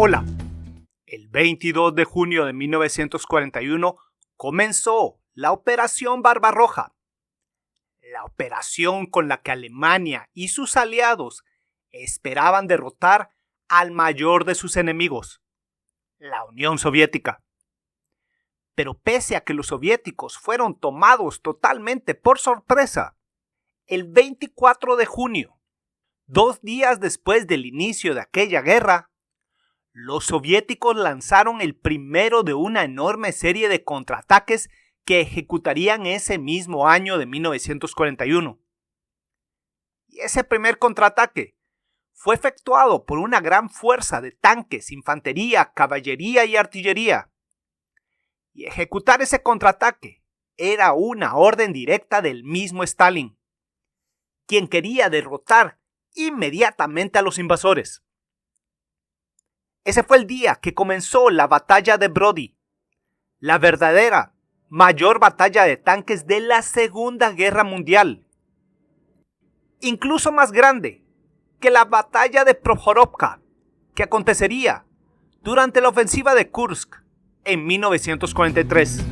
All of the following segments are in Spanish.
Hola, el 22 de junio de 1941 comenzó la Operación Barbarroja, la operación con la que Alemania y sus aliados esperaban derrotar al mayor de sus enemigos, la Unión Soviética. Pero pese a que los soviéticos fueron tomados totalmente por sorpresa, el 24 de junio, 2 días después del inicio de aquella guerra, los soviéticos lanzaron el primero de una enorme serie de contraataques que ejecutarían ese mismo año de 1941. Y ese primer contraataque fue efectuado por una gran fuerza de tanques, infantería, caballería y artillería. Y ejecutar ese contraataque era una orden directa del mismo Stalin, quien quería derrotar inmediatamente a los invasores. Ese fue el día que comenzó la batalla de Brody, la verdadera mayor batalla de tanques de la Segunda Guerra Mundial, incluso más grande que la batalla de Prokhorovka, que acontecería durante la ofensiva de Kursk en 1943.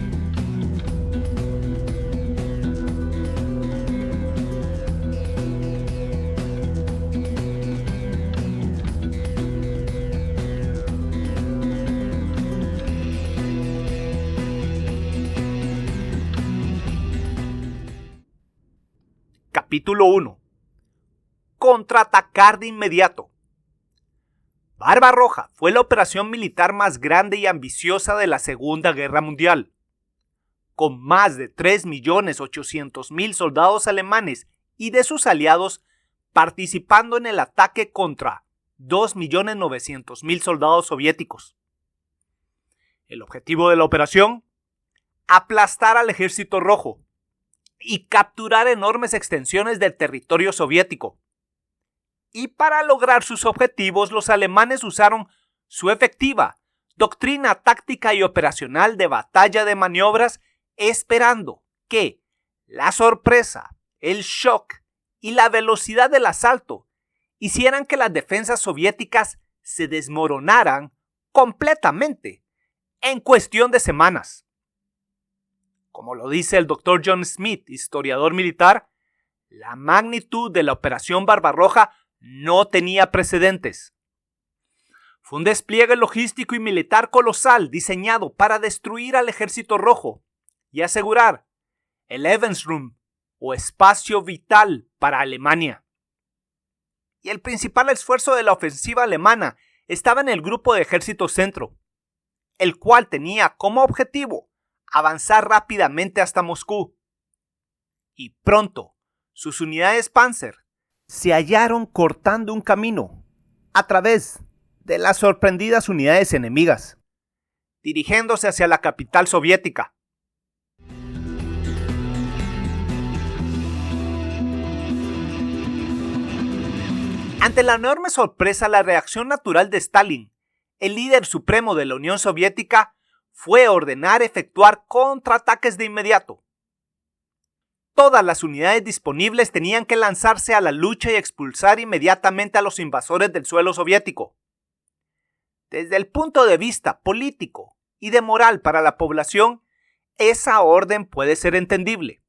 Capítulo 1. Contraatacar de inmediato. Barbarroja fue la operación militar más grande y ambiciosa de la Segunda Guerra Mundial. Con más de 3.800.000 soldados alemanes y de sus aliados participando en el ataque contra 2.900.000 soldados soviéticos. El objetivo de la operación: aplastar al Ejército Rojo y capturar enormes extensiones del territorio soviético. Y para lograr sus objetivos, los alemanes usaron su efectiva doctrina táctica y operacional de batalla de maniobras, esperando que la sorpresa, el shock y la velocidad del asalto hicieran que las defensas soviéticas se desmoronaran completamente en cuestión de semanas. Como lo dice el Dr. John Smith, historiador militar, la magnitud de la Operación Barbarroja no tenía precedentes. Fue un despliegue logístico y militar colosal diseñado para destruir al Ejército Rojo y asegurar el Lebensraum o espacio vital para Alemania. Y el principal esfuerzo de la ofensiva alemana estaba en el Grupo de Ejército Centro, el cual tenía como objetivo avanzar rápidamente hasta Moscú. Y pronto, sus unidades Panzer se hallaron cortando un camino a través de las sorprendidas unidades enemigas, dirigiéndose hacia la capital soviética. Ante la enorme sorpresa, la reacción natural de Stalin, el líder supremo de la Unión Soviética, fue ordenar efectuar contraataques de inmediato. Todas las unidades disponibles tenían que lanzarse a la lucha y expulsar inmediatamente a los invasores del suelo soviético. Desde el punto de vista político y de moral para la población, esa orden puede ser entendible.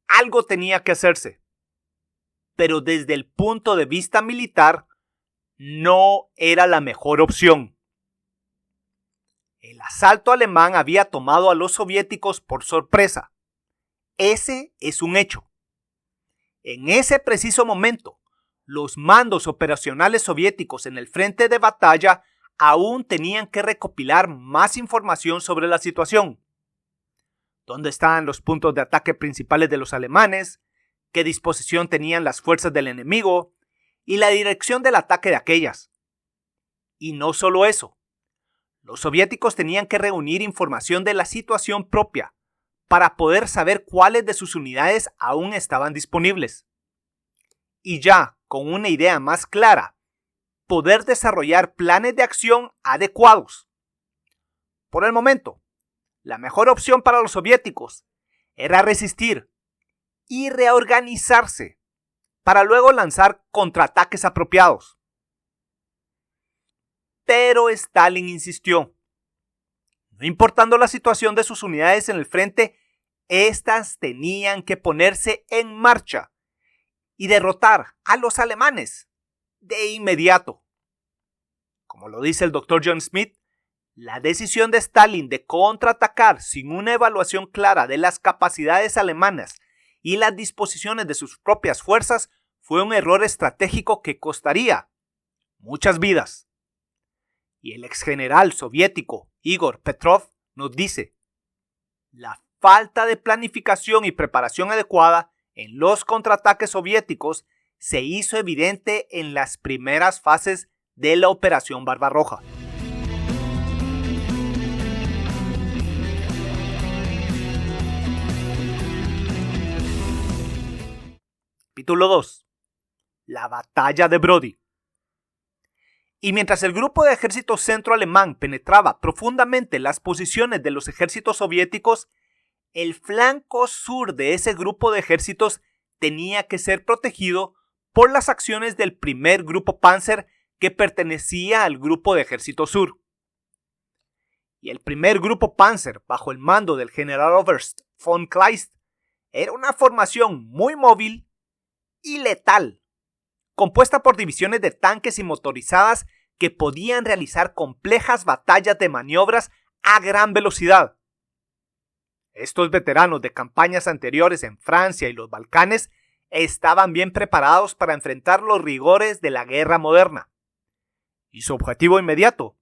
Algo tenía que hacerse. Pero desde el punto de vista militar, no era la mejor opción. El asalto alemán había tomado a los soviéticos por sorpresa. Ese es un hecho. En ese preciso momento, los mandos operacionales soviéticos en el frente de batalla aún tenían que recopilar más información sobre la situación. ¿Dónde estaban los puntos de ataque principales de los alemanes? ¿Qué disposición tenían las fuerzas del enemigo? Y la dirección del ataque de aquellas. Y no solo eso. Los soviéticos tenían que reunir información de la situación propia para poder saber cuáles de sus unidades aún estaban disponibles. Y ya, con una idea más clara, poder desarrollar planes de acción adecuados. Por el momento, la mejor opción para los soviéticos era resistir y reorganizarse para luego lanzar contraataques apropiados. pero Stalin insistió. No importando la situación de sus unidades en el frente, estas tenían que ponerse en marcha y derrotar a los alemanes de inmediato. Como lo dice el Dr. John Smith, la decisión de Stalin de contraatacar sin una evaluación clara de las capacidades alemanas y las disposiciones de sus propias fuerzas fue un error estratégico que costaría muchas vidas. Y el exgeneral soviético Igor Petrov nos dice: la falta de planificación y preparación adecuada en los contraataques soviéticos se hizo evidente en las primeras fases de la Operación Barbarroja. Capítulo 2. La batalla de Brody. Y mientras el grupo de ejército centro-alemán penetraba profundamente las posiciones de los ejércitos soviéticos, el flanco sur de ese grupo de ejércitos tenía que ser protegido por las acciones del primer grupo Panzer que pertenecía al grupo de ejército sur. Y el primer grupo Panzer, bajo el mando del general Oberst von Kleist, era una formación muy móvil y letal, compuesta por divisiones de tanques y motorizadas que podían realizar complejas batallas de maniobras a gran velocidad. Estos veteranos de campañas anteriores en Francia y los Balcanes estaban bien preparados para enfrentar los rigores de la guerra moderna. Y su objetivo inmediato: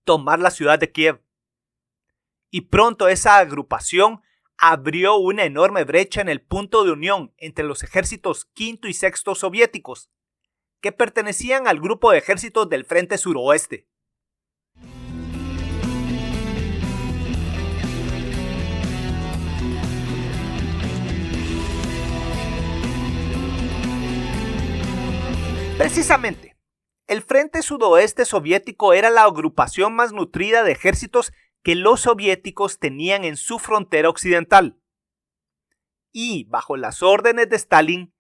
tomar la ciudad de Kiev. Y pronto esa agrupación abrió una enorme brecha en el punto de unión entre los ejércitos quinto y sexto soviéticos, que pertenecían al grupo de ejércitos del frente suroeste. Precisamente, el frente sudoeste soviético era la agrupación más nutrida de ejércitos que los soviéticos tenían en su frontera occidental. Y, bajo las órdenes de Stalin,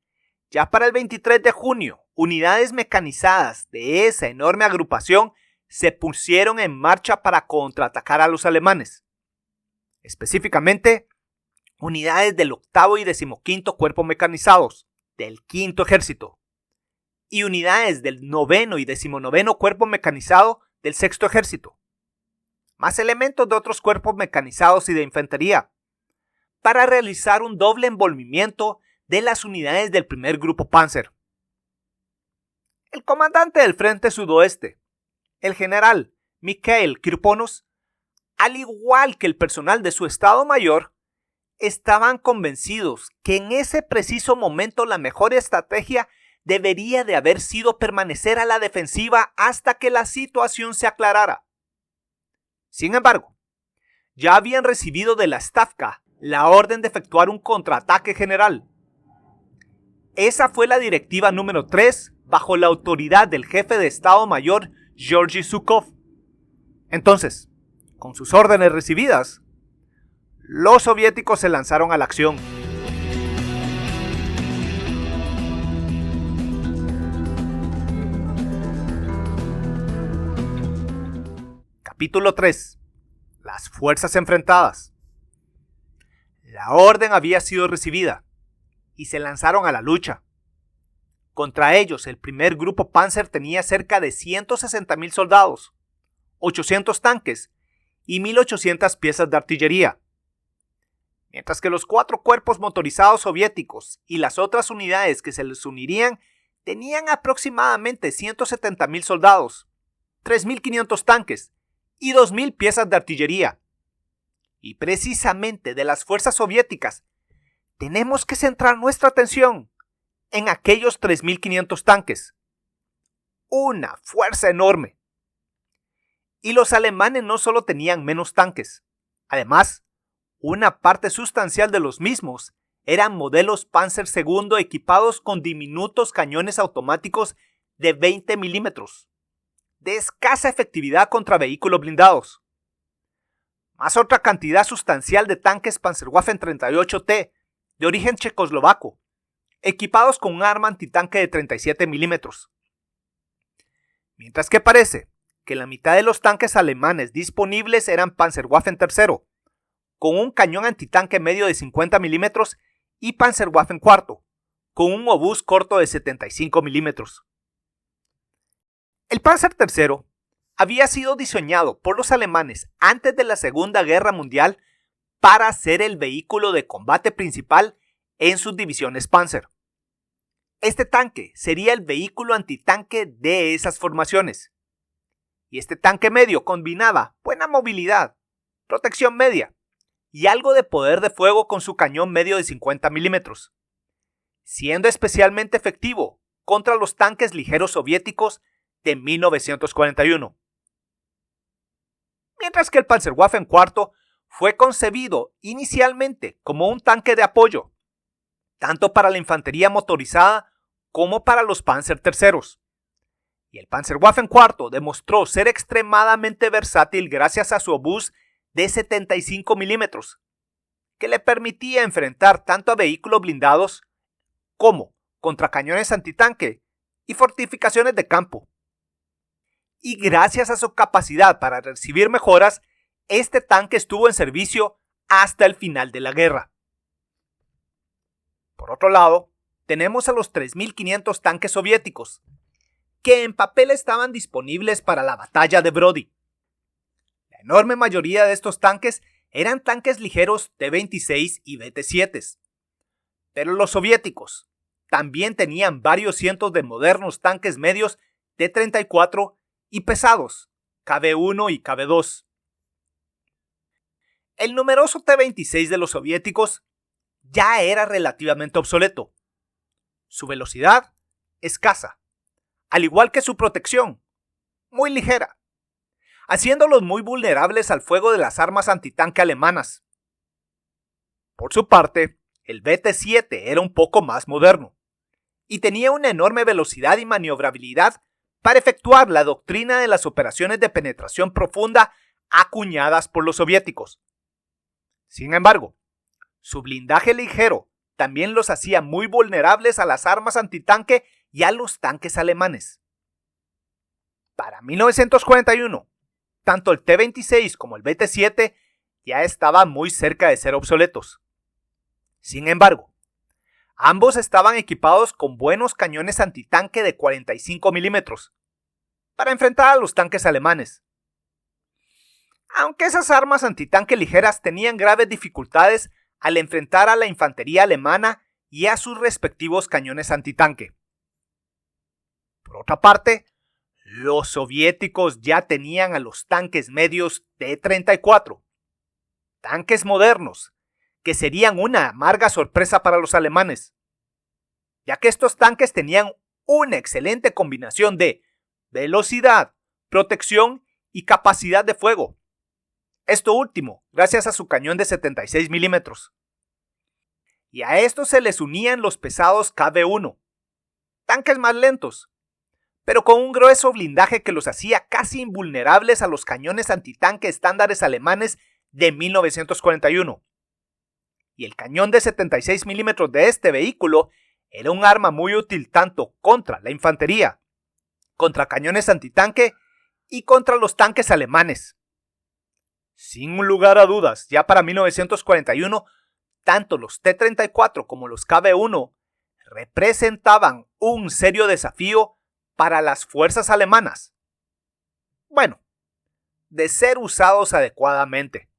ya para el 23 de junio, unidades mecanizadas de esa enorme agrupación se pusieron en marcha para contraatacar a los alemanes. Específicamente, unidades del 8º y 15º cuerpo mecanizados, del 5º ejército, y unidades del 9º y 19º cuerpo mecanizado del 6º ejército, más elementos de otros cuerpos mecanizados y de infantería, para realizar un doble envolvimiento de las unidades del primer grupo Panzer. El comandante del frente sudoeste, el general Mikhail Kirponos, al igual que el personal de su Estado Mayor, estaban convencidos que en ese preciso momento la mejor estrategia debería de haber sido permanecer a la defensiva hasta que la situación se aclarara. Sin embargo, ya habían recibido de la Stavka la orden de efectuar un contraataque general. Esa fue la directiva número 3 bajo la autoridad del jefe de Estado Mayor Georgy Zhukov. Entonces, con sus órdenes recibidas, los soviéticos se lanzaron a la acción. Capítulo 3. Las fuerzas enfrentadas. La orden había sido recibida y se lanzaron a la lucha. Contra ellos, el primer grupo Panzer tenía cerca de 160,000 soldados, 800 tanques y 1,800 piezas de artillería. Mientras que los 4 cuerpos motorizados soviéticos y las otras unidades que se les unirían tenían aproximadamente 170,000 soldados, 3,500 tanques y 2,000 piezas de artillería. Y precisamente de las fuerzas soviéticas tenemos que centrar nuestra atención en aquellos 3,500 tanques. Una fuerza enorme. Y los alemanes no solo tenían menos tanques, además, una parte sustancial de los mismos eran modelos Panzer II equipados con diminutos cañones automáticos de 20 milímetros, de escasa efectividad contra vehículos blindados, más otra cantidad sustancial de tanques Panzerwaffen 38T de origen checoslovaco, equipados con un arma antitanque de 37 milímetros. Mientras que parece que la mitad de los tanques alemanes disponibles eran Panzerwaffen III, con un cañón antitanque medio de 50 milímetros, y Panzerwaffen IV, con un obús corto de 75 milímetros. El Panzer III había sido diseñado por los alemanes antes de la Segunda Guerra Mundial para ser el vehículo de combate principal en sus divisiones Panzer. Este tanque sería el vehículo antitanque de esas formaciones. Y este tanque medio combinaba buena movilidad, protección media y algo de poder de fuego con su cañón medio de 50 milímetros, siendo especialmente efectivo contra los tanques ligeros soviéticos de 1941. Mientras que el Panzerwaffen IV fue concebido inicialmente como un tanque de apoyo, tanto para la infantería motorizada como para los Panzer terceros. Y el Panzerwaffen IV demostró ser extremadamente versátil gracias a su obús de 75 milímetros, que le permitía enfrentar tanto a vehículos blindados como contra cañones antitanque y fortificaciones de campo. Y gracias a su capacidad para recibir mejoras, este tanque estuvo en servicio hasta el final de la guerra. Por otro lado, tenemos a los 3.500 tanques soviéticos, que en papel estaban disponibles para la batalla de Brody. La enorme mayoría de estos tanques eran tanques ligeros T-26 y BT-7, pero los soviéticos también tenían varios cientos de modernos tanques medios T-34 y pesados KB-1 y KB-2. El numeroso T-26 de los soviéticos ya era relativamente obsoleto. Su velocidad, escasa, al igual que su protección, muy ligera, haciéndolos muy vulnerables al fuego de las armas antitanque alemanas. Por su parte, el BT-7 era un poco más moderno, y tenía una enorme velocidad y maniobrabilidad para efectuar la doctrina de las operaciones de penetración profunda acuñadas por los soviéticos. Sin embargo, su blindaje ligero también los hacía muy vulnerables a las armas antitanque y a los tanques alemanes. Para 1941, tanto el T-26 como el BT-7 ya estaban muy cerca de ser obsoletos. Sin embargo, ambos estaban equipados con buenos cañones antitanque de 45 milímetros para enfrentar a los tanques alemanes. Aunque esas armas antitanque ligeras tenían graves dificultades al enfrentar a la infantería alemana y a sus respectivos cañones antitanque. Por otra parte, los soviéticos ya tenían a los tanques medios T-34, tanques modernos, que serían una amarga sorpresa para los alemanes, ya que estos tanques tenían una excelente combinación de velocidad, protección y capacidad de fuego. Esto último, gracias a su cañón de 76 milímetros. Y a esto se les unían los pesados KB-1, tanques más lentos, pero con un grueso blindaje que los hacía casi invulnerables a los cañones antitanque estándares alemanes de 1941. Y el cañón de 76 milímetros de este vehículo era un arma muy útil tanto contra la infantería, contra cañones antitanque y contra los tanques alemanes. Sin lugar a dudas, ya para 1941, tanto los T-34 como los KB-1 representaban un serio desafío para las fuerzas alemanas. Bueno, de ser usados adecuadamente.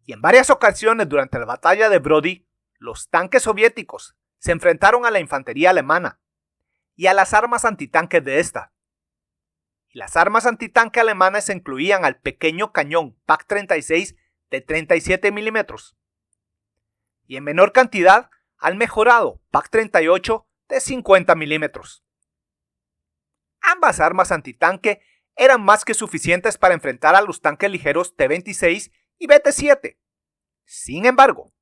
Y en varias ocasiones durante la batalla de Brody, los tanques soviéticos se enfrentaron a la infantería alemana y a las armas antitanques de esta. Y las armas antitanque alemanas incluían al pequeño cañón PaK-36 de 37 milímetros y en menor cantidad al mejorado PaK-38 de 50 milímetros. Ambas armas antitanque eran más que suficientes para enfrentar a los tanques ligeros T-26 y BT-7. Sin embargo,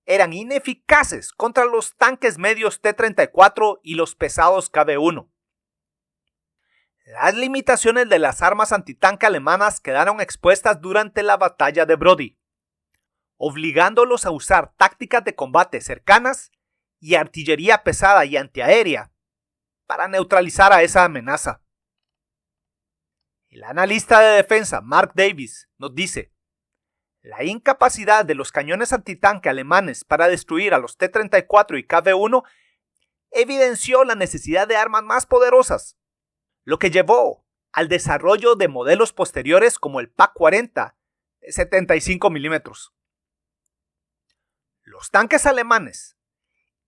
eran ineficaces contra los tanques medios T-34 y los pesados KB-1. Las limitaciones de las armas antitanque alemanas quedaron expuestas durante la batalla de Brody, obligándolos a usar tácticas de combate cercanas y artillería pesada y antiaérea para neutralizar a esa amenaza. El analista de defensa Mark Davis nos dice: la incapacidad de los cañones antitanque alemanes para destruir a los T-34 y KV-1 evidenció la necesidad de armas más poderosas, lo que llevó al desarrollo de modelos posteriores como el PaK-40 de 75 milímetros. Los tanques alemanes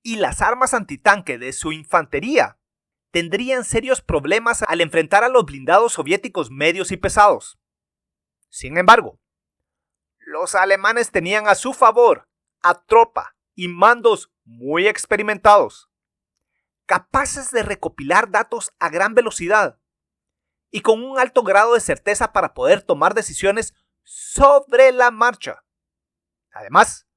y las armas antitanque de su infantería tendrían serios problemas al enfrentar a los blindados soviéticos medios y pesados. Sin embargo, los alemanes tenían a su favor a tropa y mandos muy experimentados, capaces de recopilar datos a gran velocidad y con un alto grado de certeza para poder tomar decisiones sobre la marcha. Además,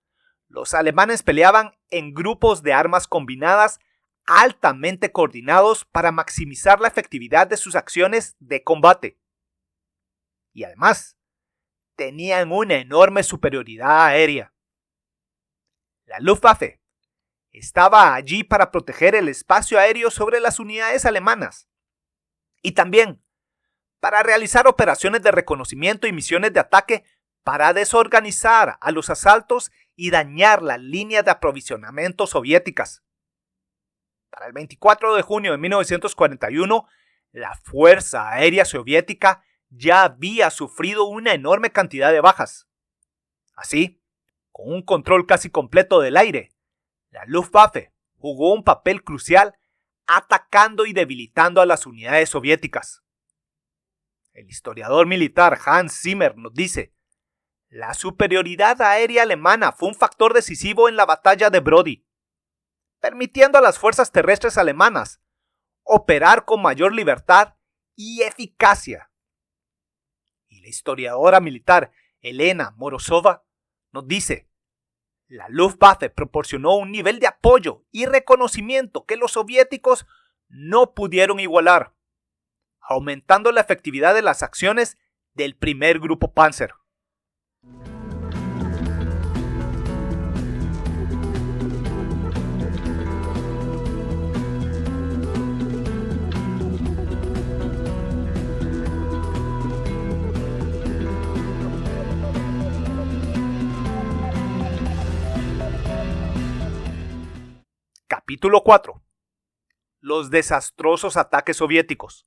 los alemanes peleaban en grupos de armas combinadas altamente coordinados para maximizar la efectividad de sus acciones de combate. Y además, tenían una enorme superioridad aérea. La Luftwaffe estaba allí para proteger el espacio aéreo sobre las unidades alemanas y también para realizar operaciones de reconocimiento y misiones de ataque para desorganizar a los asaltos y dañar las líneas de aprovisionamiento soviéticas. Para el 24 de junio de 1941, la Fuerza Aérea Soviética ya había sufrido una enorme cantidad de bajas. Así, con un control casi completo del aire, la Luftwaffe jugó un papel crucial atacando y debilitando a las unidades soviéticas. El historiador militar Hans Zimmer nos dice: la superioridad aérea alemana fue un factor decisivo en la batalla de Brody, permitiendo a las fuerzas terrestres alemanas operar con mayor libertad y eficacia. Y la historiadora militar Elena Morozova nos dice: la Luftwaffe proporcionó un nivel de apoyo y reconocimiento que los soviéticos no pudieron igualar, aumentando la efectividad de las acciones del primer grupo Panzer. Capítulo 4. Los desastrosos ataques soviéticos.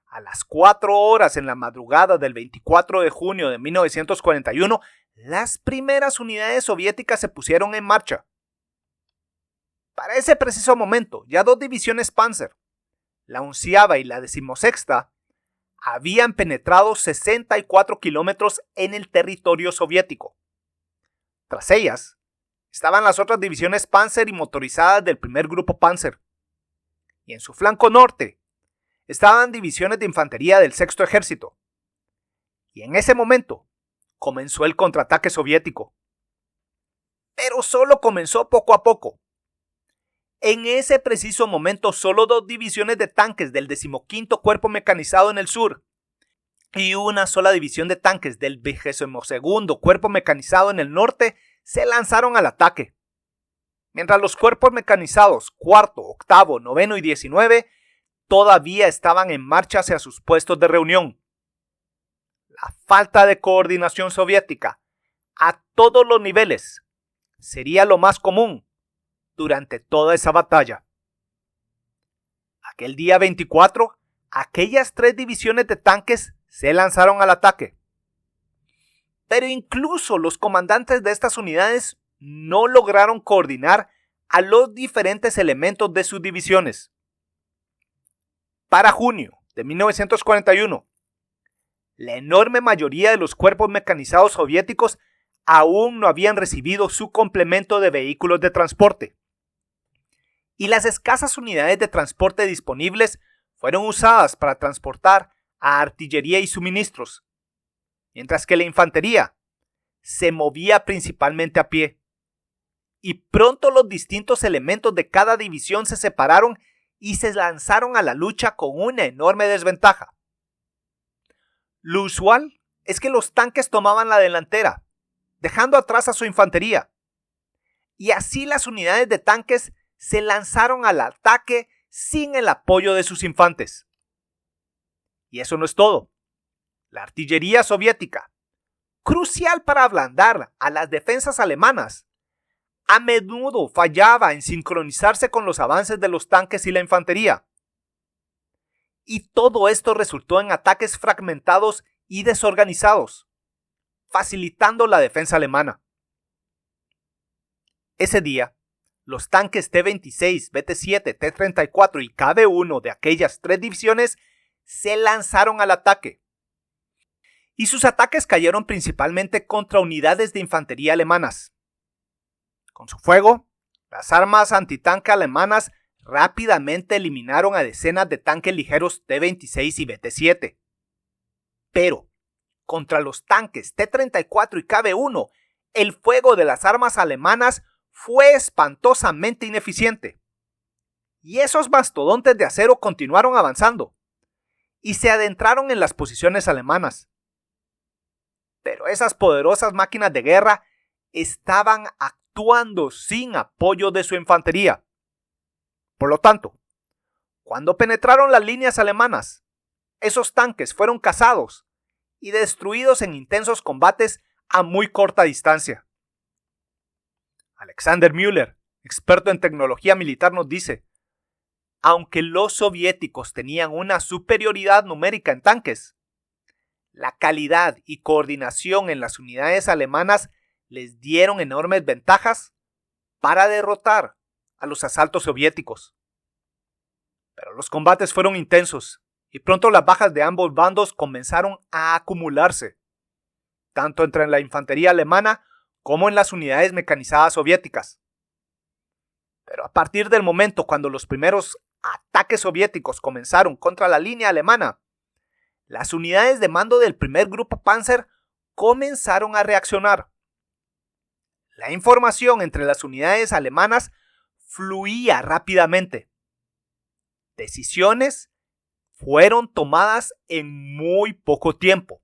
A las 4 horas en la madrugada del 24 de junio de 1941, las primeras unidades soviéticas se pusieron en marcha. Para ese preciso momento, ya 2 divisiones Panzer, la 11ª y la 16ª, habían penetrado 64 kilómetros en el territorio soviético. Tras ellas, estaban las otras divisiones Panzer y motorizadas del primer grupo Panzer. Y en su flanco norte estaban divisiones de infantería del Sexto Ejército. Y en ese momento comenzó el contraataque soviético. Pero solo comenzó poco a poco. En ese preciso momento, solo 2 divisiones de tanques del 15º Cuerpo Mecanizado en el sur y una sola división de tanques del 22º Cuerpo Mecanizado en el norte se lanzaron al ataque, mientras los cuerpos mecanizados 4º, 8º, 9º y 19 todavía estaban en marcha hacia sus puestos de reunión. La falta de coordinación soviética a todos los niveles sería lo más común durante toda esa batalla. Aquel día 24, aquellas 3 divisiones de tanques se lanzaron al ataque. Pero incluso los comandantes de estas unidades no lograron coordinar a los diferentes elementos de sus divisiones. Para junio de 1941, la enorme mayoría de los cuerpos mecanizados soviéticos aún no habían recibido su complemento de vehículos de transporte. Y las escasas unidades de transporte disponibles fueron usadas para transportar a artillería y suministros, mientras que la infantería se movía principalmente a pie. Y pronto los distintos elementos de cada división se separaron y se lanzaron a la lucha con una enorme desventaja. Lo usual es que los tanques tomaban la delantera, dejando atrás a su infantería. Y así las unidades de tanques se lanzaron al ataque sin el apoyo de sus infantes. Y eso no es todo. La artillería soviética, crucial para ablandar a las defensas alemanas, a menudo fallaba en sincronizarse con los avances de los tanques y la infantería. Y todo esto resultó en ataques fragmentados y desorganizados, facilitando la defensa alemana. Ese día, los tanques T-26, BT-7, T-34 y KB-1 de aquellas 3 divisiones se lanzaron al ataque. Y sus ataques cayeron principalmente contra unidades de infantería alemanas. Con su fuego, las armas antitanque alemanas rápidamente eliminaron a decenas de tanques ligeros T-26 y BT-7. Pero, contra los tanques T-34 y KB-1, el fuego de las armas alemanas fue espantosamente ineficiente. Y esos mastodontes de acero continuaron avanzando y se adentraron en las posiciones alemanas. Pero esas poderosas máquinas de guerra estaban actuando sin apoyo de su infantería. Por lo tanto, cuando penetraron las líneas alemanas, esos tanques fueron cazados y destruidos en intensos combates a muy corta distancia. Alexander Müller, experto en tecnología militar, nos dice: aunque los soviéticos tenían una superioridad numérica en tanques, la calidad y coordinación en las unidades alemanas les dieron enormes ventajas para derrotar a los asaltos soviéticos. Pero los combates fueron intensos y pronto las bajas de ambos bandos comenzaron a acumularse, tanto entre la infantería alemana como en las unidades mecanizadas soviéticas. Pero a partir del momento cuando los primeros ataques soviéticos comenzaron contra la línea alemana, las unidades de mando del primer grupo Panzer comenzaron a reaccionar. La información entre las unidades alemanas fluía rápidamente. Decisiones fueron tomadas en muy poco tiempo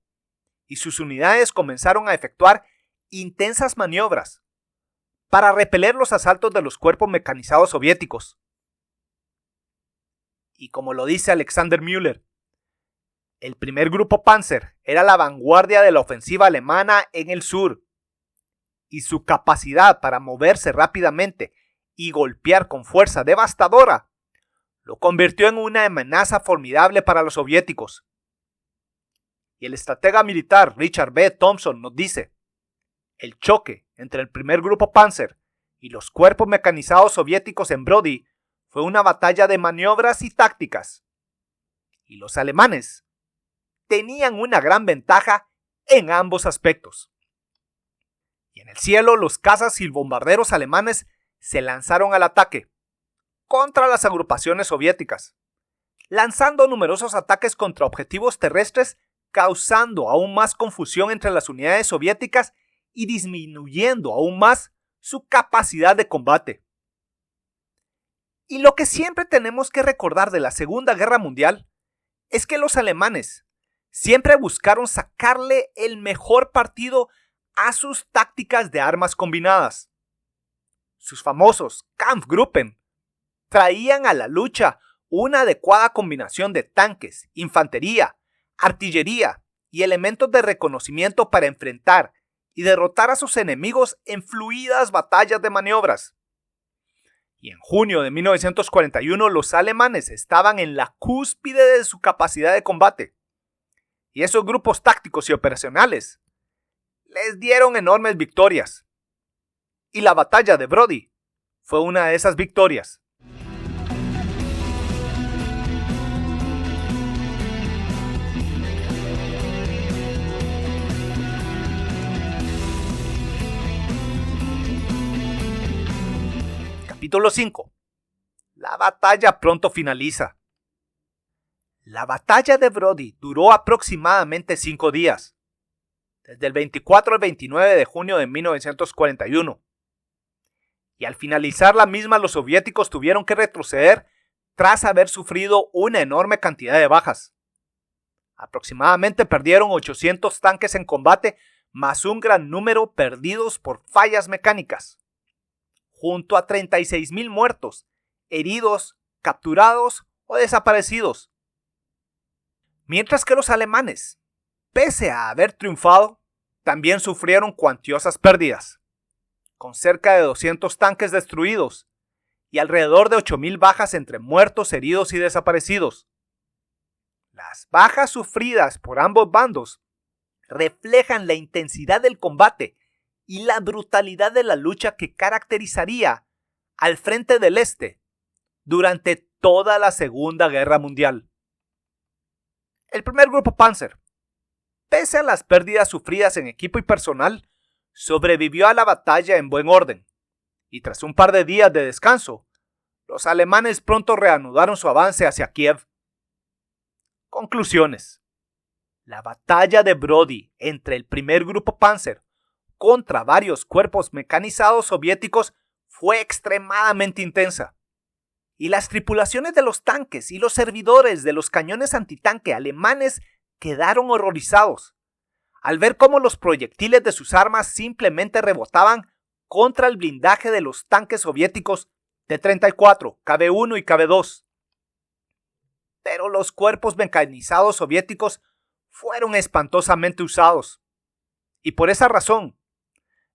y sus unidades comenzaron a efectuar intensas maniobras para repeler los asaltos de los cuerpos mecanizados soviéticos. Y como lo dice Alexander Müller, el primer grupo Panzer era la vanguardia de la ofensiva alemana en el sur, y su capacidad para moverse rápidamente y golpear con fuerza devastadora lo convirtió en una amenaza formidable para los soviéticos. Y el estratega militar Richard B. Thompson nos dice: el choque entre el primer grupo Panzer y los cuerpos mecanizados soviéticos en Brody fue una batalla de maniobras y tácticas. Y los alemanes tenían una gran ventaja en ambos aspectos. Y en el cielo, los cazas y bombarderos alemanes se lanzaron al ataque contra las agrupaciones soviéticas, lanzando numerosos ataques contra objetivos terrestres, causando aún más confusión entre las unidades soviéticas y disminuyendo aún más su capacidad de combate. Y lo que siempre tenemos que recordar de la Segunda Guerra Mundial es que los alemanes siempre buscaron sacarle el mejor partido a sus tácticas de armas combinadas. Sus famosos Kampfgruppen traían a la lucha una adecuada combinación de tanques, infantería, artillería y elementos de reconocimiento para enfrentar y derrotar a sus enemigos en fluidas batallas de maniobras. Y en junio de 1941 los alemanes estaban en la cúspide de su capacidad de combate. Y esos grupos tácticos y operacionales les dieron enormes victorias. Y la batalla de Brody fue una de esas victorias. Capítulo 5. La batalla pronto finaliza. La batalla de Brody duró aproximadamente 5 días, desde el 24 al 29 de junio de 1941. Y al finalizar la misma, los soviéticos tuvieron que retroceder tras haber sufrido una enorme cantidad de bajas. Aproximadamente perdieron 800 tanques en combate, más un gran número perdidos por fallas mecánicas, junto a 36,000 muertos, heridos, capturados o desaparecidos. Mientras que los alemanes, pese a haber triunfado, también sufrieron cuantiosas pérdidas, con cerca de 200 tanques destruidos y alrededor de 8.000 bajas entre muertos, heridos y desaparecidos. Las bajas sufridas por ambos bandos reflejan la intensidad del combate y la brutalidad de la lucha que caracterizaría al Frente del Este durante toda la Segunda Guerra Mundial. El primer grupo Panzer, pese a las pérdidas sufridas en equipo y personal, sobrevivió a la batalla en buen orden, y tras un par de días de descanso, los alemanes pronto reanudaron su avance hacia Kiev. Conclusiones. La batalla de Brody entre el primer grupo Panzer contra varios cuerpos mecanizados soviéticos fue extremadamente intensa, y las tripulaciones de los tanques y los servidores de los cañones antitanque alemanes quedaron horrorizados al ver cómo los proyectiles de sus armas simplemente rebotaban contra el blindaje de los tanques soviéticos T-34, KB-1 y KB-2. Pero los cuerpos mecanizados soviéticos fueron espantosamente usados, y por esa razón,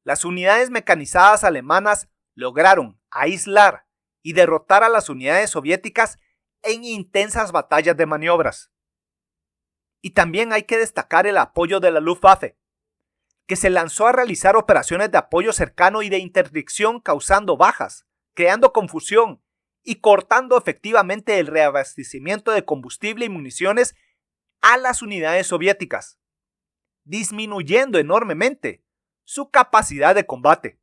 las unidades mecanizadas alemanas lograron aislar y derrotar a las unidades soviéticas en intensas batallas de maniobras. Y también hay que destacar el apoyo de la Luftwaffe, que se lanzó a realizar operaciones de apoyo cercano y de interdicción causando bajas, creando confusión y cortando efectivamente el reabastecimiento de combustible y municiones a las unidades soviéticas, disminuyendo enormemente su capacidad de combate.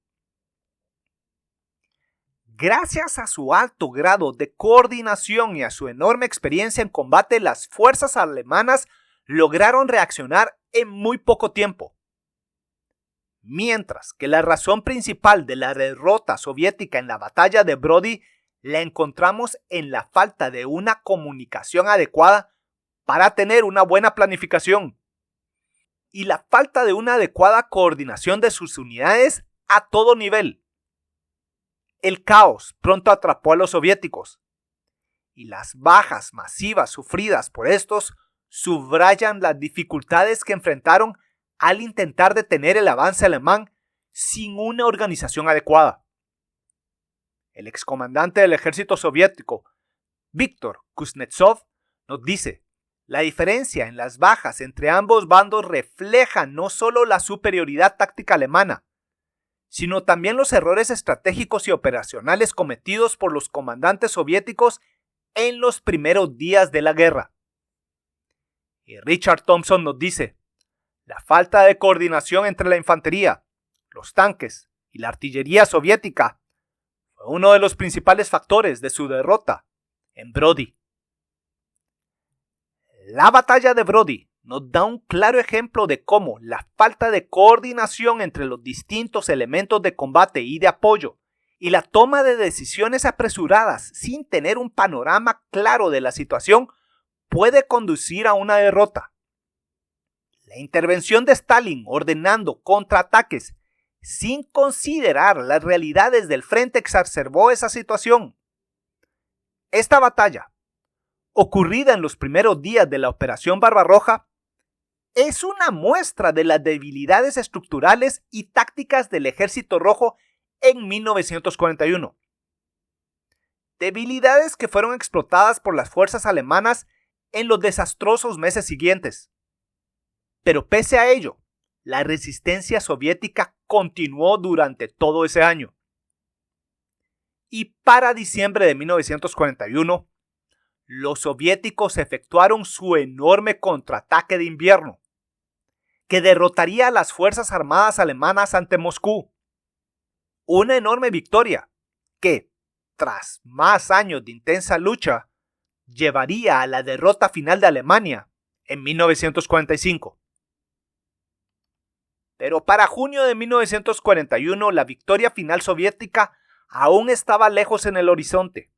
Gracias a su alto grado de coordinación y a su enorme experiencia en combate, las fuerzas alemanas lograron reaccionar en muy poco tiempo. Mientras que la razón principal de la derrota soviética en la batalla de Brody la encontramos en la falta de una comunicación adecuada para tener una buena planificación y la falta de una adecuada coordinación de sus unidades a todo nivel. El caos pronto atrapó a los soviéticos, y las bajas masivas sufridas por estos subrayan las dificultades que enfrentaron al intentar detener el avance alemán sin una organización adecuada. El excomandante del ejército soviético, Víktor Kuznetsov, nos dice: la diferencia en las bajas entre ambos bandos refleja no solo la superioridad táctica alemana, sino también los errores estratégicos y operacionales cometidos por los comandantes soviéticos en los primeros días de la guerra. Y Richard Thompson nos dice: la falta de coordinación entre la infantería, los tanques y la artillería soviética fue uno de los principales factores de su derrota en Brody. La batalla de Brody nos da un claro ejemplo de cómo la falta de coordinación entre los distintos elementos de combate y de apoyo y la toma de decisiones apresuradas sin tener un panorama claro de la situación puede conducir a una derrota. La intervención de Stalin ordenando contraataques sin considerar las realidades del frente exacerbó esa situación. Esta batalla, ocurrida en los primeros días de la Operación Barbarroja, es una muestra de las debilidades estructurales y tácticas del Ejército Rojo en 1941. Debilidades que fueron explotadas por las fuerzas alemanas en los desastrosos meses siguientes. Pero pese a ello, la resistencia soviética continuó durante todo ese año. Y para diciembre de 1941, los soviéticos efectuaron su enorme contraataque de invierno, que derrotaría a las fuerzas armadas alemanas ante Moscú. Una enorme victoria que, tras más años de intensa lucha, llevaría a la derrota final de Alemania en 1945. Pero para junio de 1941 la victoria final soviética aún estaba lejos en el horizonte.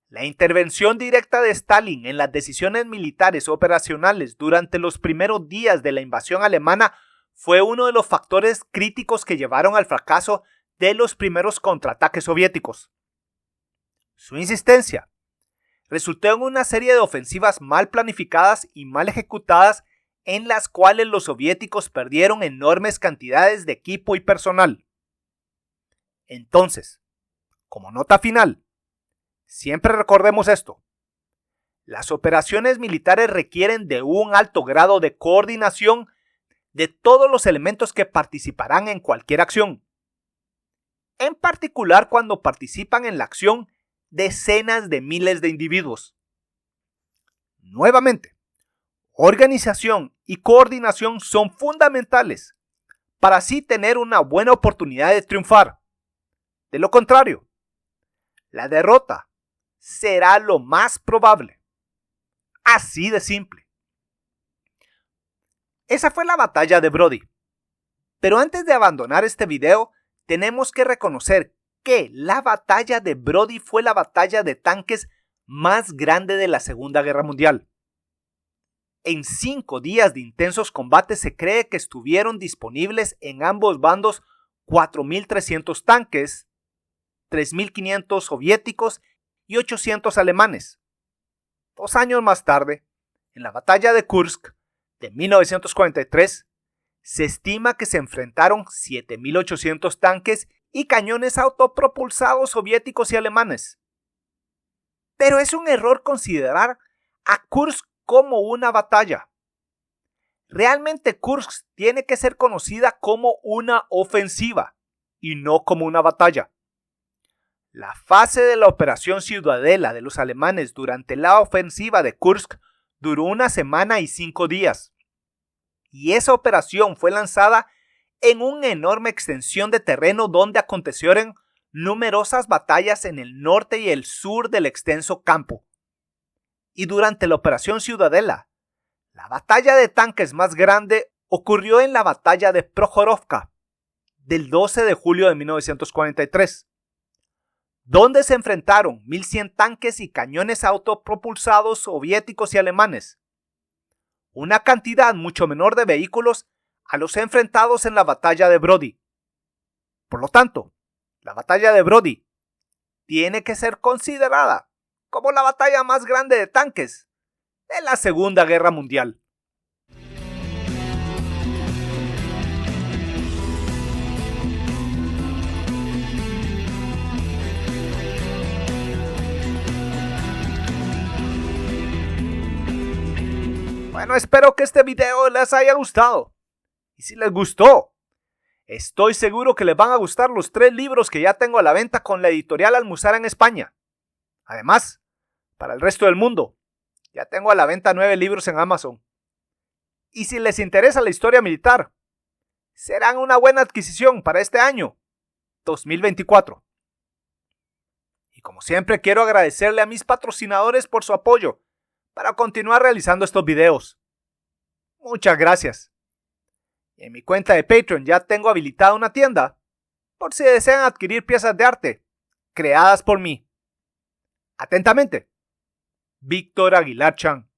La intervención directa de Stalin en las decisiones militares operacionales durante los primeros días de la invasión alemana fue uno de los factores críticos que llevaron al fracaso de los primeros contraataques soviéticos. Su insistencia, resultó en una serie de ofensivas mal planificadas y mal ejecutadas en las cuales los soviéticos perdieron enormes cantidades de equipo y personal. Entonces, como nota final, siempre recordemos esto. Las operaciones militares requieren de un alto grado de coordinación de todos los elementos que participarán en cualquier acción. En particular cuando participan en la acción decenas de miles de individuos. Nuevamente, organización y coordinación son fundamentales para así tener una buena oportunidad de triunfar. De lo contrario, la derrota será lo más probable. Así de simple. Esa fue la batalla de Brody. Pero antes de abandonar este video, tenemos que reconocer que la batalla de Brody fue la batalla de tanques más grande de la Segunda Guerra Mundial. En 5 días de intensos combates se cree que estuvieron disponibles en ambos bandos 4.300 tanques, 3.500 soviéticos y 800 alemanes. 2 años más tarde, en la batalla de Kursk de 1943, se estima que se enfrentaron 7.800 tanques y cañones autopropulsados soviéticos y alemanes. Pero es un error considerar a Kursk como una batalla. Realmente Kursk tiene que ser conocida como una ofensiva y no como una batalla. La fase de la Operación Ciudadela de los alemanes durante la ofensiva de Kursk duró 1 semana y 5 días. Y esa operación fue lanzada en una enorme extensión de terreno donde acontecieron numerosas batallas en el norte y el sur del extenso campo. Y durante la Operación Ciudadela, la batalla de tanques más grande ocurrió en la batalla de Prokhorovka, del 12 de julio de 1943, donde se enfrentaron 1.100 tanques y cañones autopropulsados soviéticos y alemanes, una cantidad mucho menor de vehículos a los enfrentados en la batalla de Brody. Por lo tanto, la batalla de Brody tiene que ser considerada como la batalla más grande de tanques de la Segunda Guerra Mundial. Bueno, espero que este video les haya gustado. Y si les gustó, estoy seguro que les van a gustar los 3 libros que ya tengo a la venta con la editorial Almuzara en España. Además, para el resto del mundo, ya tengo a la venta 9 libros en Amazon. Y si les interesa la historia militar, serán una buena adquisición para este año, 2024. Y como siempre, quiero agradecerle a mis patrocinadores por su apoyo para continuar realizando estos videos. Muchas gracias. En mi cuenta de Patreon ya tengo habilitada una tienda por si desean adquirir piezas de arte creadas por mí. Atentamente, Víctor Aguilar Chan.